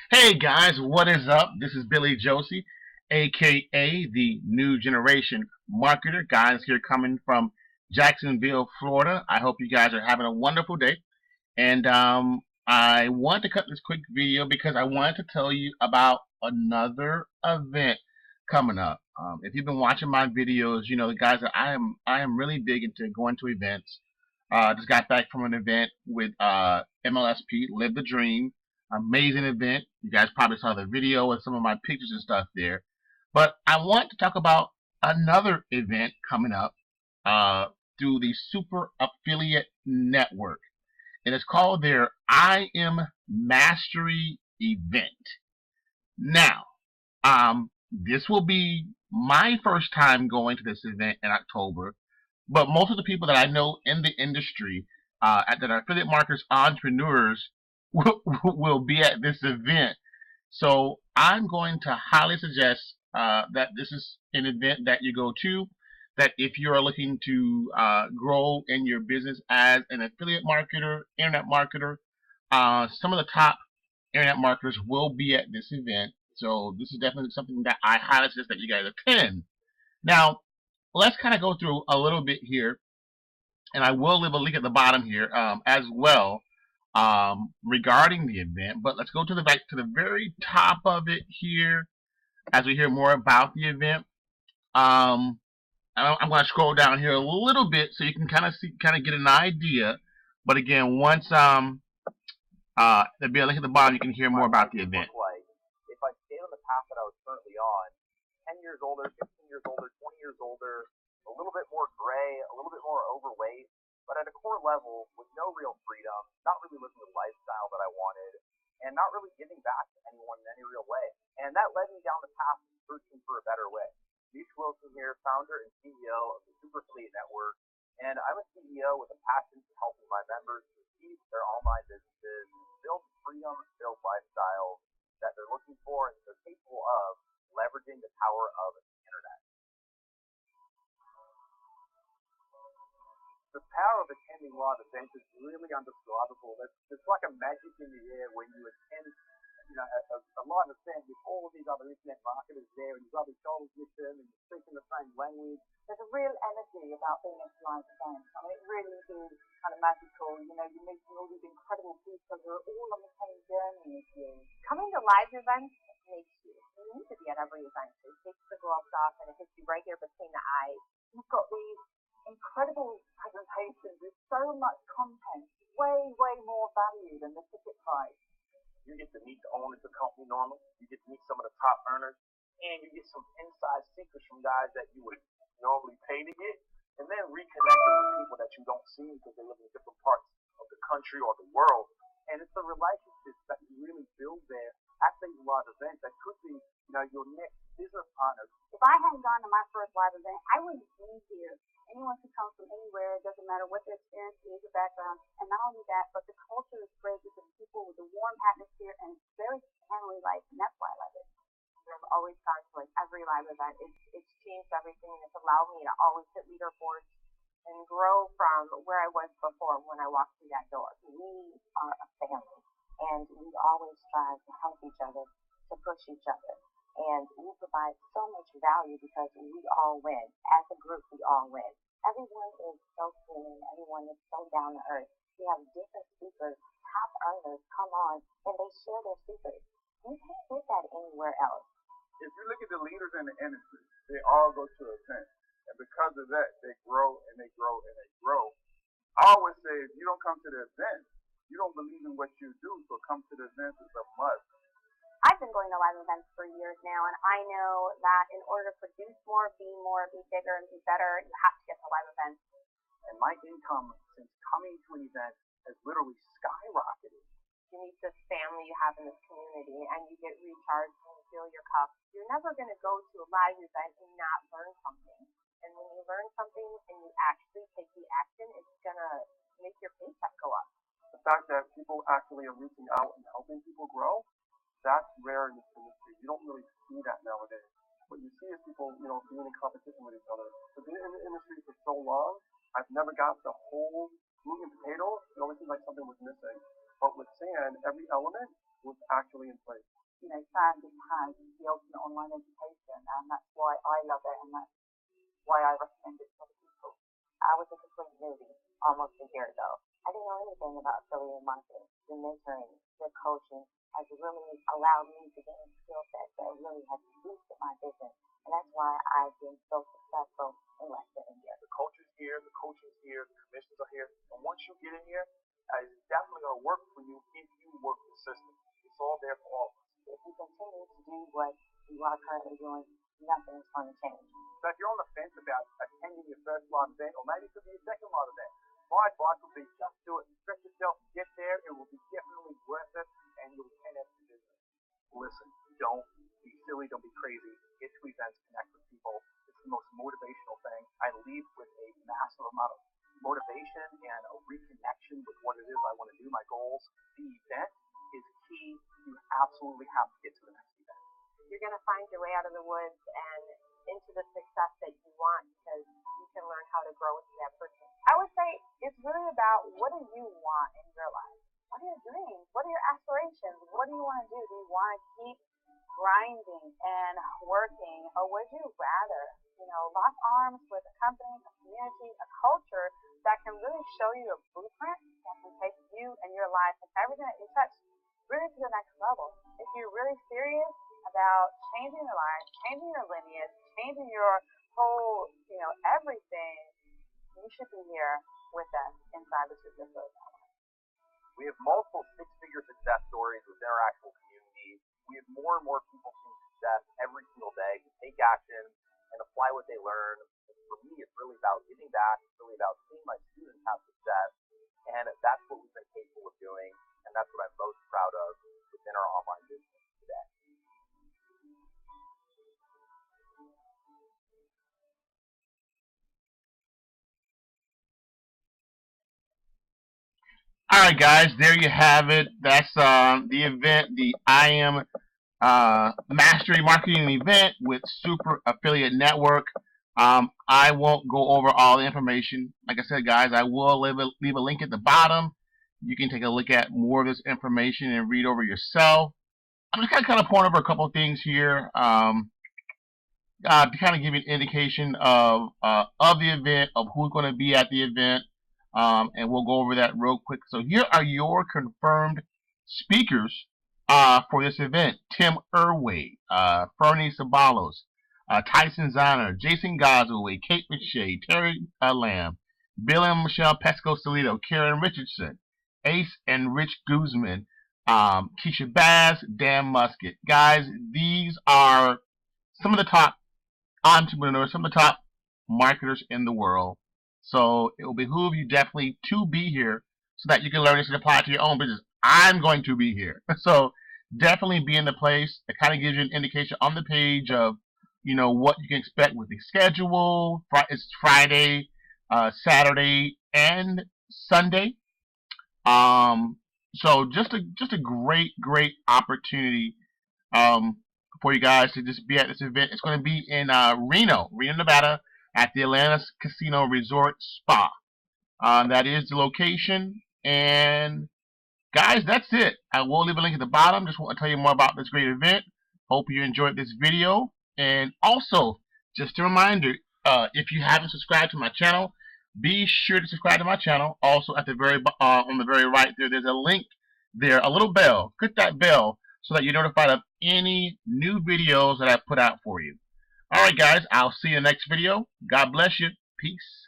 Hey guys, what is up? This is Billy Josie, aka the New Generation Marketer. Guys, here coming from Jacksonville, Florida. I hope you guys are having a wonderful day. And I want to cut this quick video because I wanted to tell you about another event coming up. If you've been watching my videos, you know, guys, that I am really big into going to events. Just got back from an event with MLSP, Live the Dream. Amazing event. You guys probably saw the video with some of my pictures and stuff there. But I want to talk about another event coming up through the Super Affiliate Network. And it's called their I Am Mastery event. Now, this will be my first time going to this event in October, but most of the people that I know in the industry, that are affiliate marketers, entrepreneurs, will be at this event. So I'm going to highly suggest that this is an event that you go to. That if you are looking to grow in your business as an affiliate marketer, internet marketer, some of the top internet marketers will be at this event. So this is definitely something that I highly suggest that you guys attend. Now, let's kind of go through a little bit here, and I will leave a link at the bottom here as well regarding the event. But let's go to the back to the very top of it here as we hear more about the event. Um, I'm going to scroll down here a little bit so you can kind of see, kind of get an idea. But again, once there'll be a link at the bottom, you can hear more about the event. Like if I stayed on the path that I was currently on, 10 years older, 15 years older, 20 years older, a little bit more gray, a little bit more overweight, but at a core level with no real freedom, not really living the lifestyle that I wanted, and not really giving back to anyone in any real way. And that led me down the path of searching for a better way. Nish Wilson here, founder and CEO of the Super Affiliate Network, and I'm a CEO with a passion for helping my members achieve their online businesses, build freedom, build lifestyles that they're looking for and they're capable of leveraging the power of the internet. The power of attending live events is really undescribable. It's like a magic in the air when you attend, a live event with all of these other internet marketers there and you've got each other with them and you're speaking the same language. There's a real energy about being at a live event. I mean, it really is kind of magical. You know, you're meeting all these incredible people who are all on the same journey as you. Coming to live events makes you. You need to be at every event. It takes the gloves off and it hits you right here between the eyes. You've got these incredible presentations with so much content, way more value than the ticket price. You get to meet the owners of the company normally. You get to meet some of the top earners, and you get some inside secrets from guys that you would normally pay to get, and then reconnecting with people that you don't see because they live in different parts of the country or the world. And it's the relationships that you really build there at these live events that could be, your next business partner. If I hadn't gone to my first live event, I wouldn't be here. Anyone can come from anywhere. It doesn't matter what their experience is or background. And not only that, but the culture is great with the people, with the warm atmosphere, and it's very family like, and that's why I love it. I've always gone to like every live event. It's changed everything, and it's allowed me to always hit leaderboards and grow from where I was before when I walked through that door. We are a family, and we always strive to help each other, to push each other. And we provide so much value because we all win. As a group, we all win. Everyone is so clean. Everyone is so down to earth. We have different speakers, top earners come on, and they share their secrets. You can't get that anywhere else. If you look at the leaders in the industry, they all go to events. And because of that, they grow and they grow and they grow. I always say, if you don't come to the event, you don't believe in what you do, so come to the event is a must. I've been going to live events for years now, and I know that in order to produce more, be bigger, and be better, you have to get to live events. And my income since coming to an event has literally skyrocketed. You meet this family you have in this community, and you get recharged and you fill your cup. You're never going to go to a live event and not learn something. And when you learn something and you actually take the action, it's going to make your paycheck go up. The fact that people actually are reaching out and helping people grow, that's rare in this industry. You don't really see that nowadays. What you see is people, being in competition with each other. But being in the industry for so long, I've never got the whole meat and potatoes. It always seems like something was missing. But with sand, every element was actually in place. Sand has the ultimate online education, and that's why I love it, and that's why I recommend it to other people. I was a complete newbie almost a year ago. I didn't know anything about affiliate marketing. The mentoring, the coaching has really allowed me to gain skill sets that really have boosted my business. And that's why I've been so successful in less than a year. The culture's here, the coaching's here, the commissions are here. And once you get in here, it's definitely going to work for you if you work the system. It's all there for all of us. If you continue to do what you are currently doing, nothing is going to change. So if you're on the fence about attending your first live event, or maybe it could be your second live event, my advice would be just do it. Stretch yourself, get there. It will be definitely worth it, and you'll 10x the business. Listen, don't be silly, don't be crazy. Get to events, connect with people. It's the most motivational thing. I leave with a massive amount of motivation and a reconnection with what it is I want to do, my goals. The event is key. You absolutely have to get to the next event. You're going to find your way out of the woods and into the success that you want, because you can learn how to grow into that person. I would say it's really about, what do you want in your life? What are your dreams? What are your aspirations? What do you want to do? Do you want to keep grinding and working, or would you rather, lock arms with a company, a community, a culture that can really show you a blueprint that can take you and your life and everything that you touch really to the next level? If you're really serious about changing your life, changing your lineage, changing your whole, everything, you should be here with us inside the Super Affiliate Network. We have multiple six-figure success stories within our actual community. We have more and more people seeing success every single day who take action and apply what they learn. And for me, it's really about giving back. It's really about seeing my students have success. And that's what we've been capable of doing. And that's what I'm most proud of within our online business today. All right, guys, there you have it. That's the event, the I Am Mastery Marketing event with Super Affiliate Network. I won't go over all the information. Like I said, guys, I will leave a link at the bottom. You can take a look at more of this information and read over yourself. I'm just kind of pouring over a couple of things here to kind of give you an indication of the event, of who's going to be at the event. And we'll go over that real quick. So here are your confirmed speakers for this event: Tim Irway, Fernie Sabalos, Tyson Zahner, Jason Gosway, Kate McShay, Terry Lamb, Bill and Michelle Pesco-Solito, Karen Richardson, Ace and Rich Guzman, Keisha Baz, Dan Musket. Guys, these are some of the top entrepreneurs, some of the top marketers in the world. So it will behoove you definitely to be here so that you can learn this and apply it to your own business. I'm going to be here. So definitely be in the place. It kind of gives you an indication on the page of, what you can expect with the schedule. It's Friday, Saturday, and Sunday. So just a great opportunity for you guys to just be at this event. It's going to be in Reno, Nevada, at the Atlantis Casino Resort Spa. That is the location. And guys, that's it. I will leave a link at the bottom. Just want to tell you more about this great event. Hope you enjoyed this video. And also, just a reminder, if you haven't subscribed to my channel, be sure to subscribe to my channel. Also, at the very on the very right there's a link there, a little bell. Click that bell so that you're notified of any new videos that I put out for you. Alright guys, I'll see you in the next video. God bless you. Peace.